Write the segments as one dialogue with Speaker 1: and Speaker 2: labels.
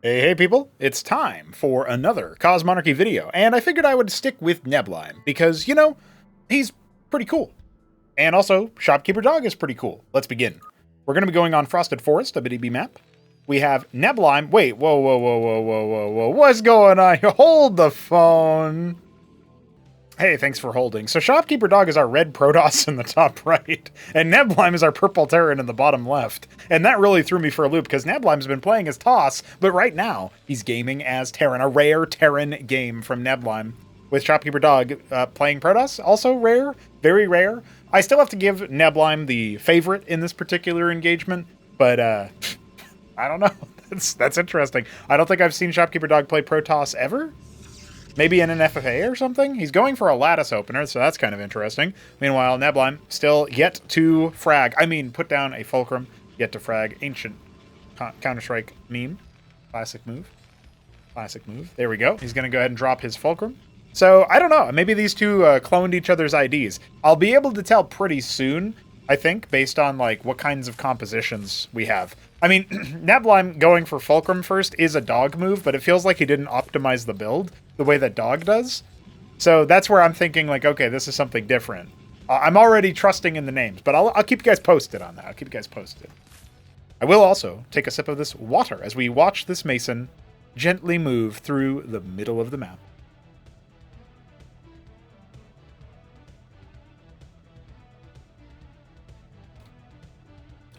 Speaker 1: Hey people, it's time for another Cosmonarchy video, and I figured I would stick with Neblime, because, he's pretty cool. And also, Shopkeeper Dog is pretty cool. Let's begin. We're going to be going on Frosted Forest, a bitty map. We have Neblime. Wait, whoa, what's going on here? Hold the phone. Hey, thanks for holding. So Shopkeeper Dog is our red Protoss in the top right, and Neblime is our purple Terran in the bottom left. And that really threw me for a loop, because Neblime's been playing as Toss, but right now, he's gaming as Terran, a rare Terran game from Neblime, with Shopkeeper Dog playing Protoss, also rare, very rare. I still have to give Neblime the favorite in this particular engagement, but I don't know. That's interesting. I don't think I've seen Shopkeeper Dog play Protoss ever. Maybe in an FFA or something? He's going for a lattice opener, so that's kind of interesting. Meanwhile, Neblime still yet to frag. Put down a fulcrum, yet to frag. Ancient Counter-Strike meme. Classic move. Classic move. There we go. He's going to go ahead and drop his fulcrum. So, I don't know. Maybe these two cloned each other's IDs. I'll be able to tell pretty soon, I think, based on like what kinds of compositions we have. Neblime going for fulcrum first is a dog move, but it feels like he didn't optimize the build the way that dog does. So that's where I'm thinking like, okay, this is something different. I'm already trusting in the names, but I'll keep you guys posted on that. I'll keep you guys posted. I will also take a sip of this water as we watch this Mason gently move through the middle of the map.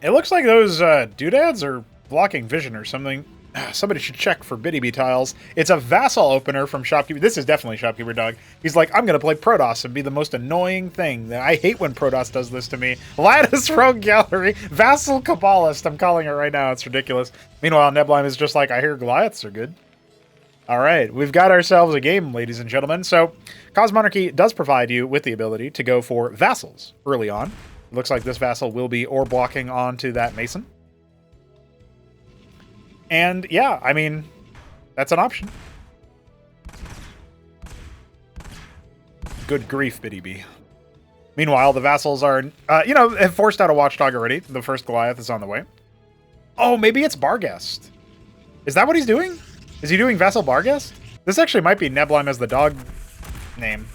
Speaker 1: It looks like those doodads are blocking vision or something. Somebody should check for bitty tiles. It's a vassal opener from Shopkeeper. This is definitely Shopkeeper Dog. He's like, I'm going to play Protoss and be the most annoying thing. I hate when Protoss does this to me. Lattice Rogue Gallery. Vassal Kabbalist. I'm calling it right now. It's ridiculous. Meanwhile, Neblime is just like, I hear Goliaths are good. All right. We've got ourselves a game, ladies and gentlemen. So, Cosmonarchy does provide you with the ability to go for vassals early on. It looks like this vassal will be ore blocking onto that Mason. And yeah, that's an option. Good grief, Bitty B. Meanwhile, the vassals are, have forced out a watchdog already. The first Goliath is on the way. Oh, maybe it's Barghest. Is that what he's doing? Is he doing Vassal Barghest? This actually might be Neblime as the dog name.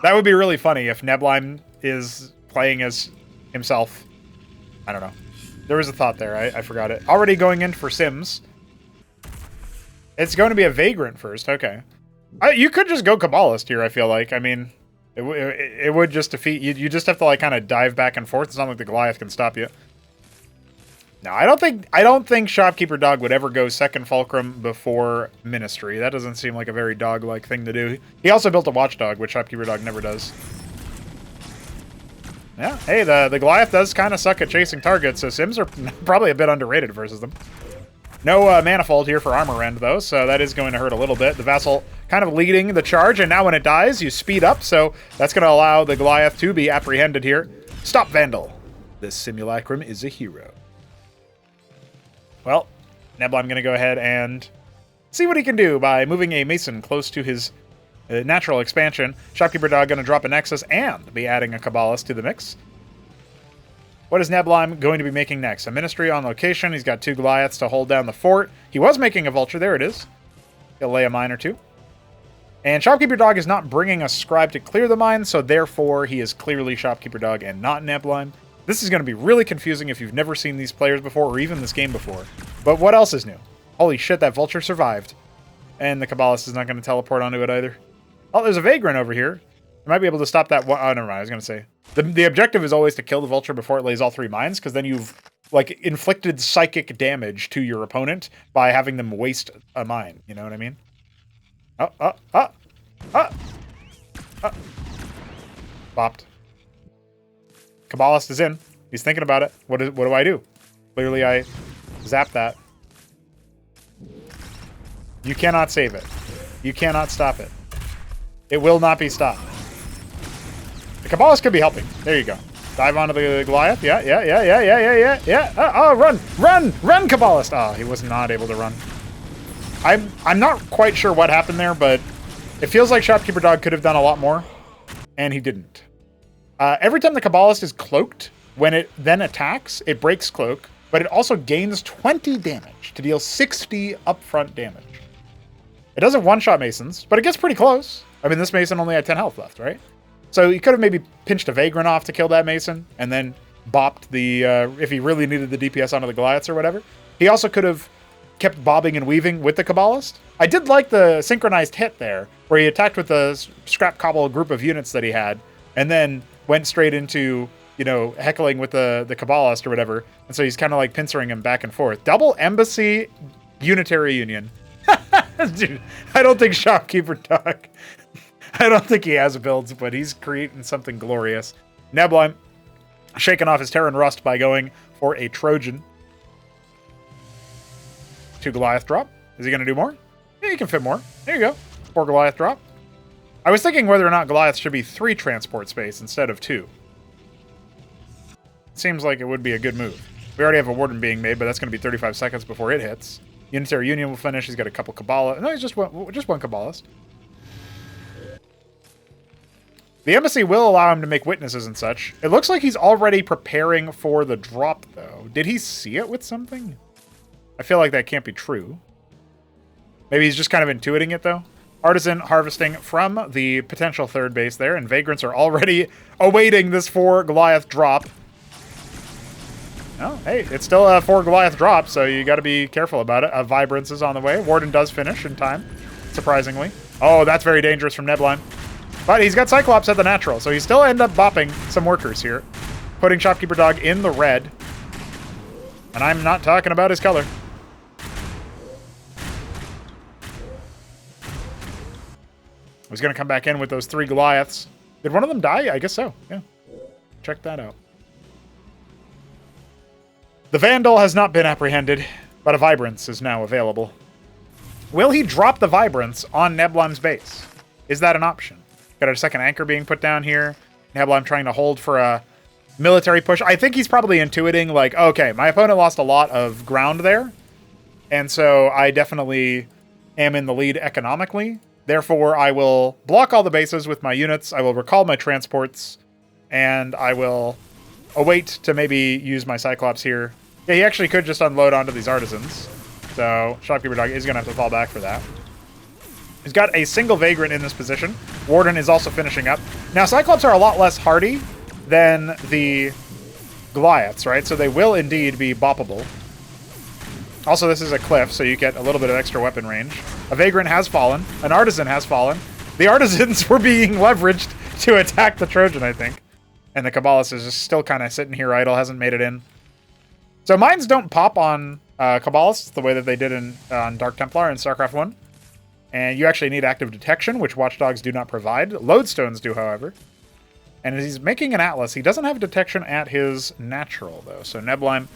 Speaker 1: That would be really funny if Neblime is playing as himself. I don't know. There was a thought there. I forgot it. Already going in for Sims. It's going to be a Vagrant first. Okay. You could just go Kabbalist here, I feel like. It would just defeat... You just have to, like, kind of dive back and forth. It's not like the Goliath can stop you. No, I don't think Shopkeeper Dog would ever go second Fulcrum before Ministry. That doesn't seem like a very dog-like thing to do. He also built a Watchdog, which Shopkeeper Dog never does. Yeah, hey, the Goliath does kind of suck at chasing targets, so Sims are probably a bit underrated versus them. No Manifold here for Armor End, though, so that is going to hurt a little bit. The Vassal kind of leading the charge, and now when it dies, you speed up, so that's going to allow the Goliath to be apprehended here. Stop, Vandal. This simulacrum is a hero. Well, Neblime going to go ahead and see what he can do by moving a Mason close to his natural expansion. Shopkeeper Dog going to drop a Nexus and be adding a Kabbalist to the mix. What is Neblime going to be making next? A Ministry on location. He's got two Goliaths to hold down the fort. He was making a Vulture. There it is. He'll lay a mine or two. And Shopkeeper Dog is not bringing a Scribe to clear the mine, so therefore he is clearly Shopkeeper Dog and not Neblime. This is going to be really confusing if you've never seen these players before or even this game before. But what else is new? Holy shit, that Vulture survived. And the Kabbalist is not going to teleport onto it either. Oh, there's a Vagrant over here. I might be able to stop that one. Oh, never mind. I was going to say. The objective is always to kill the Vulture before it lays all three mines, because then you've, like, inflicted psychic damage to your opponent by having them waste a mine. You know what I mean? Bopped. Kabbalist is in. He's thinking about it. What do I do? Clearly, I zap that. You cannot save it. You cannot stop it. It will not be stopped. The Kabbalist could be helping. There you go. Dive onto the Goliath. Yeah. Oh, run, Kabbalist. Oh, he was not able to run. I'm not quite sure what happened there, but it feels like Shopkeeper Dog could have done a lot more, and he didn't. Every time the Kabbalist is cloaked, when it then attacks, it breaks cloak, but it also gains 20 damage to deal 60 upfront damage. It doesn't one-shot Masons, but it gets pretty close. I mean, this Mason only had 10 health left, right? So you could have maybe pinched a Vagrant off to kill that Mason, and then bopped the, if he really needed the DPS onto the Goliaths or whatever. He also could have kept bobbing and weaving with the Kabbalist. I did like the synchronized hit there, where he attacked with the Scrap Cobble group of units that he had, and then went straight into, you know, heckling with the Kabbalist or whatever. And so he's kind of like pincering him back and forth. Double Embassy Unitary Union. Dude, I don't think Shopkeeper Dog, I don't think he has builds, but he's creating something glorious. Neblime shaking off his TERRAN Rust by going for a Trojan. 2 Goliath drop. Is he going to do more? Yeah, he can fit more. There you go. 4 Goliath drop. I was thinking whether or not Goliath should be 3 transport space instead of 2. Seems like it would be a good move. We already have a Warden being made, but that's going to be 35 seconds before it hits. Unitary Union will finish. He's got a couple Kabbalah. No, he's just one Kabbalist. The embassy will allow him to make witnesses and such. It looks like he's already preparing for the drop, though. Did he see it with something? I feel like that can't be true. Maybe he's just kind of intuiting it, though. Artisan harvesting from the potential third base there, and Vagrants are already awaiting this 4 Goliath drop. Oh, hey, it's still a 4 Goliath drop, so you got to be careful about it. Vibrance is on the way. Warden does finish in time, surprisingly. Oh, that's very dangerous from Neblime. But he's got Cyclops at the natural, so he still end up bopping some workers here, putting Shopkeeper Dog in the red. And I'm not talking about his color. He's going to come back in with those 3 Goliaths. Did one of them die? I guess so, yeah. Check that out. The Vandal has not been apprehended, but a Vibrance is now available. Will he drop the Vibrance on Neblime's base? Is that an option? Got a second anchor being put down here. Neblime trying to hold for a military push. I think he's probably intuiting, like, okay, my opponent lost a lot of ground there, and so I definitely am in the lead economically. Therefore, I will block all the bases with my units, I will recall my transports, and I will await to maybe use my Cyclops here. Yeah, he actually could just unload onto these Artisans, so Shopkeeper Dog is going to have to fall back for that. He's got a single Vagrant in this position. Warden is also finishing up. Now, Cyclops are a lot less hardy than the Goliaths, right? So they will indeed be boppable. Also, this is a cliff, so you get a little bit of extra weapon range. A Vagrant has fallen. An Artisan has fallen. The Artisans were being leveraged to attack the Trojan, I think. And the Kabbalist is just still kind of sitting here idle, hasn't made it in. So mines don't pop on Kabbalists the way that they did on Dark Templar in Starcraft 1. And you actually need active detection, which Watchdogs do not provide. Lodestones do, however. And as he's making an Atlas, he doesn't have detection at his natural, though. So Neblime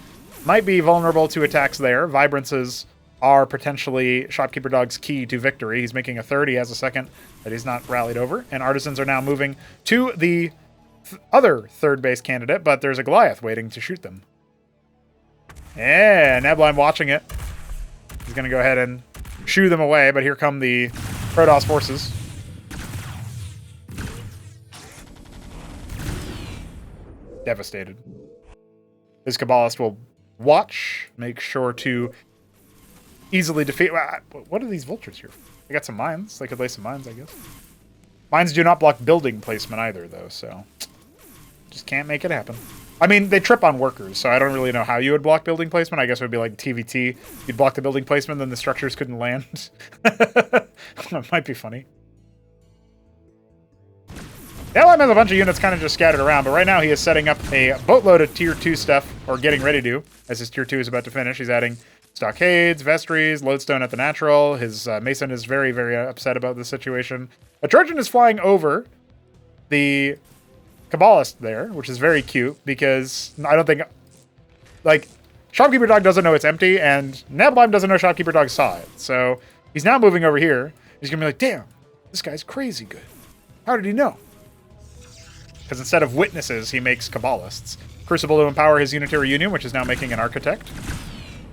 Speaker 1: might be vulnerable to attacks there. Vibrances are potentially Shopkeeper Dog's key to victory. He's making a third. He has a second that he's not rallied over. And Artisans are now moving to the other third base candidate, but there's a Goliath waiting to shoot them. Yeah, Neblime watching it. He's going to go ahead and shoo them away, but here come the Protoss forces. Devastated. This Kabbalist will watch, make sure to easily defeat... What are these vultures here? They got some mines. They could lay some mines, I guess. Mines do not block building placement either, though, so... just can't make it happen. I mean, they trip on workers, so I don't really know how you would block building placement. I guess it would be like TVT. You'd block the building placement, then the structures couldn't land. That might be funny. Neblime has a bunch of units kind of just scattered around, but right now he is setting up a boatload of Tier 2 stuff, or getting ready to, as his Tier 2 is about to finish. He's adding stockades, vestries, lodestone at the natural. His Mason is very, very upset about this situation. A Trojan is flying over the Kabbalist there, which is very cute, because I don't think... like, Shopkeeper Dog doesn't know it's empty, and Neblime doesn't know Shopkeeper Dog saw it. So he's now moving over here. He's going to be like, damn, this guy's crazy good. How did he know? Because instead of witnesses, he makes Kabbalists. Crucible to empower his Unitary Union, which is now making an Architect.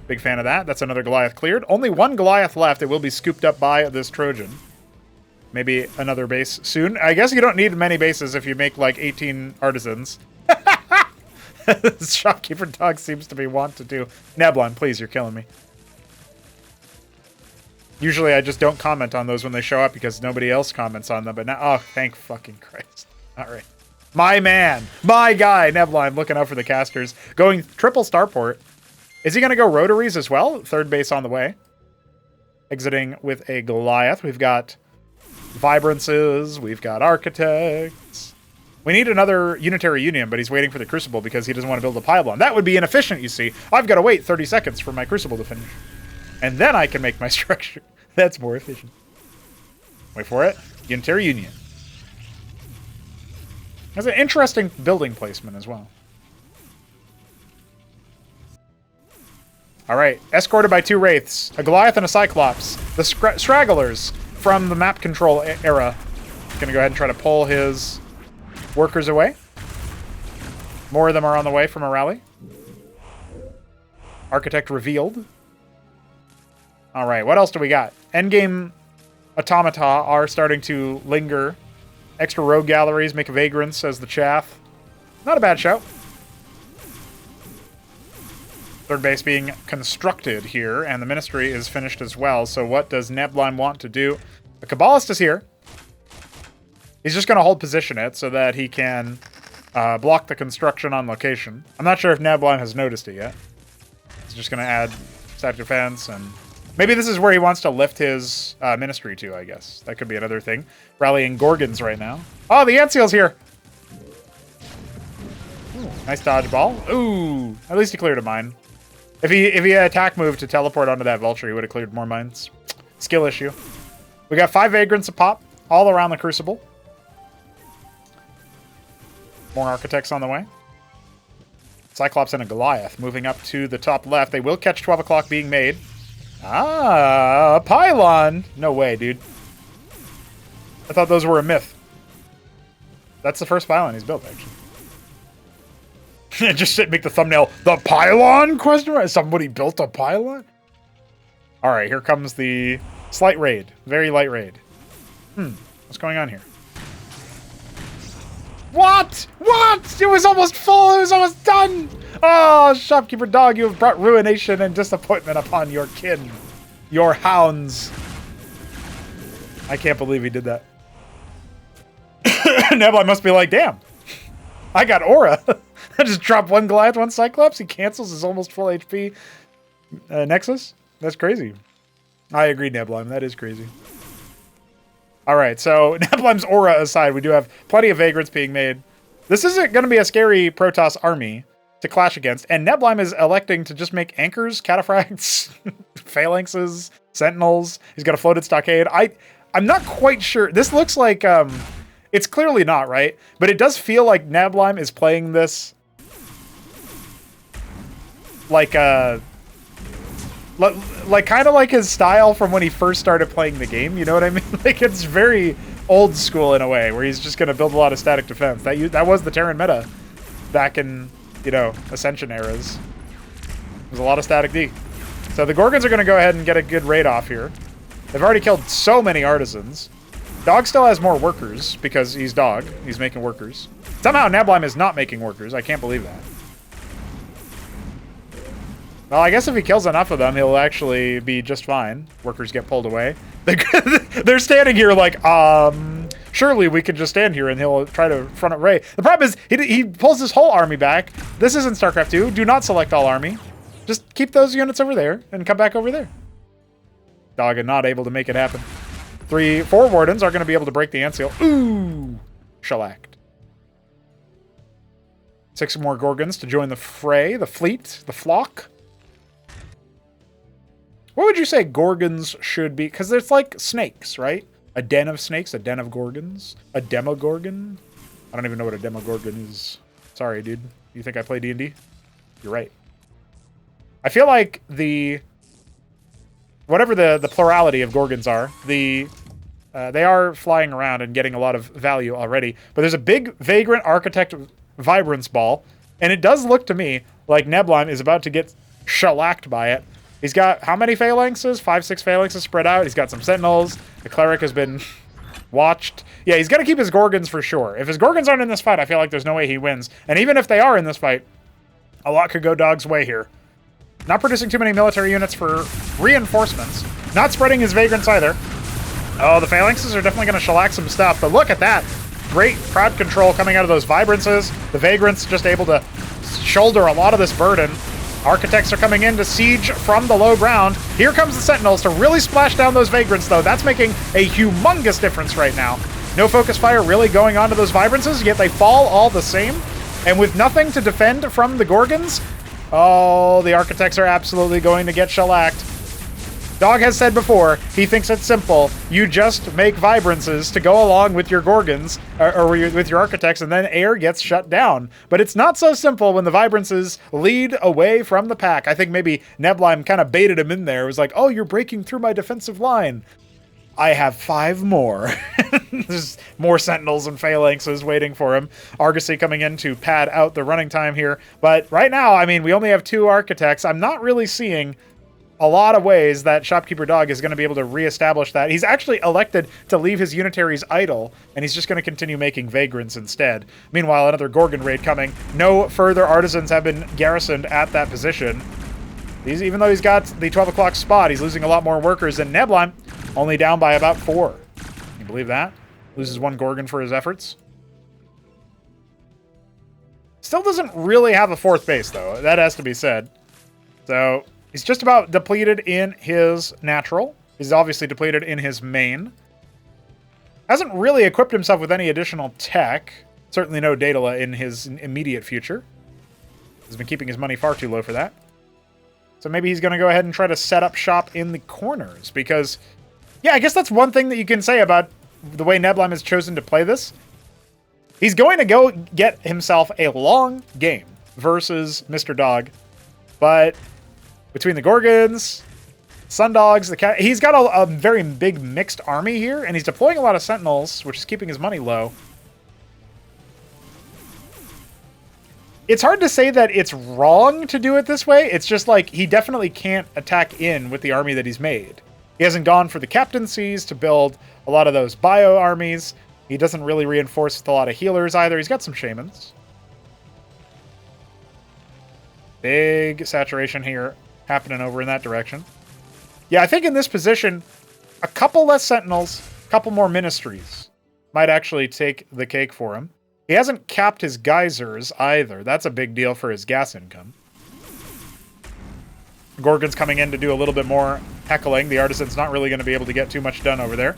Speaker 1: Big fan of that. That's another Goliath cleared. Only one Goliath left. It will be scooped up by this Trojan. Maybe another base soon. I guess you don't need many bases if you make like 18 Artisans. Shopkeeper dog seems to be want to do. Neblime, please, you're killing me. Usually I just don't comment on those when they show up because nobody else comments on them, but now, oh, thank fucking Christ. All right. My man, my guy, Neblime, looking out for the casters. Going triple starport. Is he going to go rotaries as well? Third base on the way. Exiting with a Goliath. We've got Vibrances. We've got Architects. We need another Unitary Union, but he's waiting for the Crucible because he doesn't want to build a pylon. That would be inefficient, you see. I've got to wait 30 seconds for my Crucible to finish. And then I can make my structure. That's more efficient. Wait for it. Unitary Union. That's an interesting building placement as well. All right. Escorted by 2 Wraiths. A Goliath and a Cyclops. The stragglers from the map control era. Going to go ahead and try to pull his workers away. More of them are on the way from a rally. Architect revealed. All right, what else do we got? Endgame automata are starting to linger. Extra rogue galleries make a vagrant, says the chaff. Not a bad shout. Third base being constructed here, and the ministry is finished as well. So what does Neblime want to do? The Kabbalist is here. He's just going to hold position it so that he can block the construction on location. I'm not sure if Neblime has noticed it yet. He's just going to add static defense, and maybe this is where he wants to lift his ministry to, I guess. That could be another thing. Rallying Gorgons right now. Oh, the Ant Seal's here! Ooh, nice dodgeball. Ooh, at least he cleared a mine. If he had attack move to teleport onto that Vulture, he would have cleared more mines. Skill issue. We got 5 Vagrants a pop, all around the Crucible. More Architects on the way. Cyclops and a Goliath moving up to the top left. They will catch 12 o'clock being made. Ah, a pylon! No way, dude. I thought those were a myth. That's the first pylon he's built, actually. Just make the thumbnail, the pylon? Question mark? Somebody built a pylon? Alright, here comes the slight raid. Very light raid. What's going on here? What? What? It was almost full. It was almost done. Oh, Shopkeeper Dog, you have brought ruination and disappointment upon your kin. Your hounds. I can't believe he did that. Neblime must be like, damn. I got aura. I just dropped 1 Goliath, 1 Cyclops. He cancels his almost full HP Nexus. That's crazy. I agree, Neblime. That is crazy. All right, so Neblime's aura aside, we do have plenty of Vagrants being made. This isn't going to be a scary Protoss army to clash against, and Neblime is electing to just make anchors, cataphracts, phalanxes, sentinels. He's got a floated stockade. I'm not quite sure. This looks like it's clearly not, right? But it does feel like Neblime is playing this like kind of like his style from when he first started playing the game. You know what I mean? Like, it's very old school in a way, where he's just going to build a lot of static defense. That was the TERRAN meta back in, you know, Ascension eras. There's a lot of static D. So the Gorgons are going to go ahead and get a good raid off here. They've already killed so many artisans. Dog still has more workers because he's Dog. He's making workers. Somehow Neblime is not making workers. I can't believe that. Well, I guess if he kills enough of them, he'll actually be just fine. Workers get pulled away. They're standing here like, surely we can just stand here and he'll try to front it Ray. The problem is he pulls his whole army back. This isn't StarCraft 2. Do not select all army. Just keep those units over there and come back over there. Dog is not able to make it happen. 4 Wardens are going to be able to break the Ant Seal. Ooh! Shellacked. 6 more Gorgons to join the fray, the fleet, the flock. What would you say Gorgons should be? Because it's like snakes, right? A den of snakes, a den of Gorgons, a Demogorgon. I don't even know what a Demogorgon is. Sorry, dude. You think I play D&D? You're right. I feel like whatever the plurality of Gorgons are, they are flying around and getting a lot of value already. But there's a big Vagrant Architect Vibrance Ball, and it does look to me like Neblime is about to get shellacked by it. He's got how many phalanxes? 5, 6 phalanxes spread out. He's got some sentinels. The cleric has been watched. Yeah, he's got to keep his Gorgons for sure. If his Gorgons aren't in this fight, I feel like there's no way he wins. And even if they are in this fight, A lot could go Dog's way here. Not producing too many military units for reinforcements. Not spreading his vagrants either. Oh, the phalanxes are definitely going to shellac some stuff, but look at that. Great crowd control coming out of those vibrances. The vagrants just able to shoulder a lot of this burden. Architects are coming in to siege from the low ground. Here comes the Sentinels to really splash down those vagrants, though. That's making a humongous difference right now. No focus fire really going onto those vibrances, yet they fall all the same. And with nothing to defend from the Gorgons, oh, the Architects are absolutely going to get shellacked. Dog has said before, he thinks it's simple. You just make vibrances to go along with your Gorgons, or with your Architects, and then air gets shut down. But it's not so simple when the vibrances lead away from the pack. I think maybe Neblime kind of baited him in there. It was like, oh, you're breaking through my defensive line. I have 5 more. There's more Sentinels and Phalanxes waiting for him. Argosy coming in to pad out the running time here. But right now, I mean, we only have 2 Architects. I'm not really seeing a lot of ways that Shopkeeper Dog is going to be able to reestablish that. He's actually elected to leave his unitaries idle, and he's just going to continue making vagrants instead. Meanwhile, another Gorgon raid coming. No further artisans have been garrisoned at that position. Even though he's got the 12 o'clock spot, he's losing a lot more workers than Neblime, only down by about 4. Can you believe that? Loses 1 Gorgon for his efforts. Still doesn't really have a 4th base, though. That has to be said. So he's just about depleted in his natural. He's obviously depleted in his main. Hasn't really equipped himself with any additional tech. Certainly no Daedala in his immediate future. He's been keeping his money far too low for that. So maybe he's going to go ahead and try to set up shop in the corners. Because, yeah, I guess that's one thing that you can say about the way Neblime has chosen to play this. He's going to go get himself a long game versus Mr. Dog. But between the Gorgons, Sundogs, the cat, he's got a very big mixed army here, and he's deploying a lot of Sentinels, which is keeping his money low. It's hard to say that it's wrong to do it this way. It's just like he definitely can't attack in with the army that he's made. He hasn't gone for the captaincies to build a lot of those bio armies. He doesn't really reinforce with a lot of healers either. He's got some shamans. Big saturation here happening over in that direction. Yeah, I think in this position, a couple less Sentinels, a couple more Ministries might actually take the cake for him. He hasn't capped his geysers either. That's a big deal for his gas income. Gorgon's coming in to do a little bit more heckling. The Artisan's not really going to be able to get too much done over there.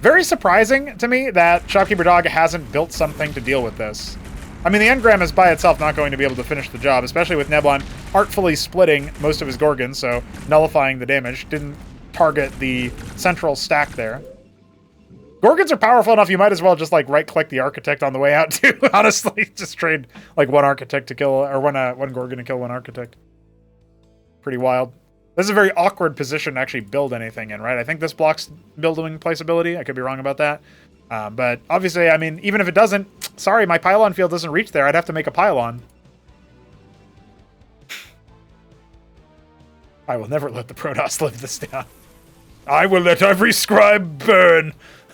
Speaker 1: Very surprising to me that Shopkeeper Dog hasn't built something to deal with this. I mean, the engram is by itself not going to be able to finish the job, especially with Neblime artfully splitting most of his Gorgons, so nullifying the damage. Didn't target the central stack there. Gorgons are powerful enough, you might as well just, like, right-click the Architect on the way out, too. Honestly, just trade, like, 1 Architect to kill, or one Gorgon to kill 1 Architect. Pretty wild. This is a very awkward position to actually build anything in, right? I think this blocks building placeability. I could be wrong about that. But obviously, I mean, even if it doesn't, sorry, my pylon field doesn't reach there. I'd have to make a pylon. I will never let the Protoss live this down. I will let every scribe burn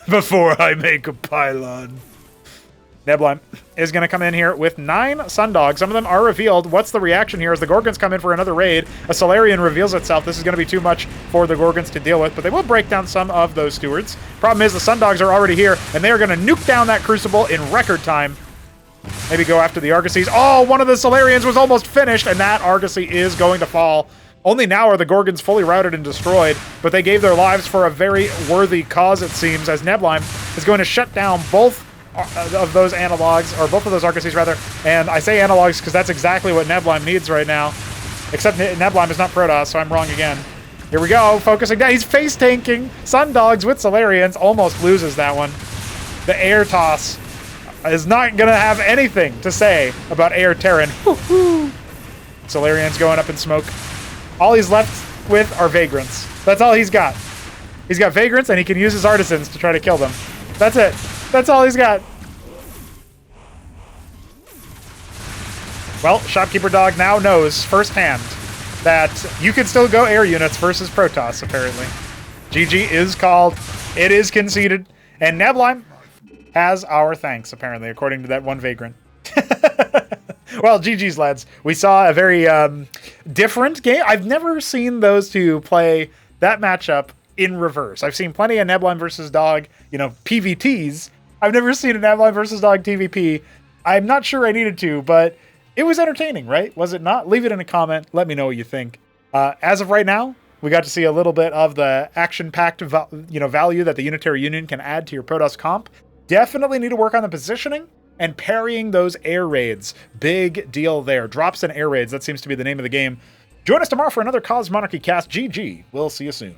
Speaker 1: before I make a pylon. Neblime is going to come in here with 9 Sundogs. Some of them are revealed. What's the reaction here as the Gorgons come in for another raid? A Solarian reveals itself. This is going to be too much for the Gorgons to deal with, but they will break down some of those stewards. Problem is the Sundogs are already here, and they are going to nuke down that Crucible in record time. Maybe go after the Argosies. Oh, one of the Solarians was almost finished, and that Argosy is going to fall. Only now are the Gorgons fully routed and destroyed, but they gave their lives for a very worthy cause, it seems, as Neblime is going to shut down both of those analogs, or both of those Argosies, rather. And I say analogs because that's exactly what Neblime needs right now. Except Neblime is not Protoss, so I'm wrong again. Here we go, focusing down. He's face-tanking Sundogs with Solarians. Almost loses that one. The air toss is not going to have anything to say about air Terran. Solarian's going up in smoke. All he's left with are Vagrants. That's all he's got. He's got Vagrants, and he can use his Artisans to try to kill them. That's it. That's all he's got. Well, Shopkeeper Dog now knows firsthand that you can still go air units versus Protoss, apparently. GG is called. It is conceded. And Neblime has our thanks, apparently, according to that one Vagrant. Well, GG's, lads. We saw a very different game. I've never seen those two play that matchup in reverse. I've seen plenty of Neblime versus Dog, PVTs. I've never seen a Neblime versus Dog TVP. I'm not sure I needed to, but it was entertaining, right? Was it not? Leave it in a comment. Let me know what you think. As of right now, we got to see a little bit of the action-packed value that the Unitary Union can add to your Protoss comp. Definitely need to work on the positioning and parrying those air raids. Big deal there. Drops and air raids. That seems to be the name of the game. Join us tomorrow for another Cosmonarchy cast. GG. We'll see you soon.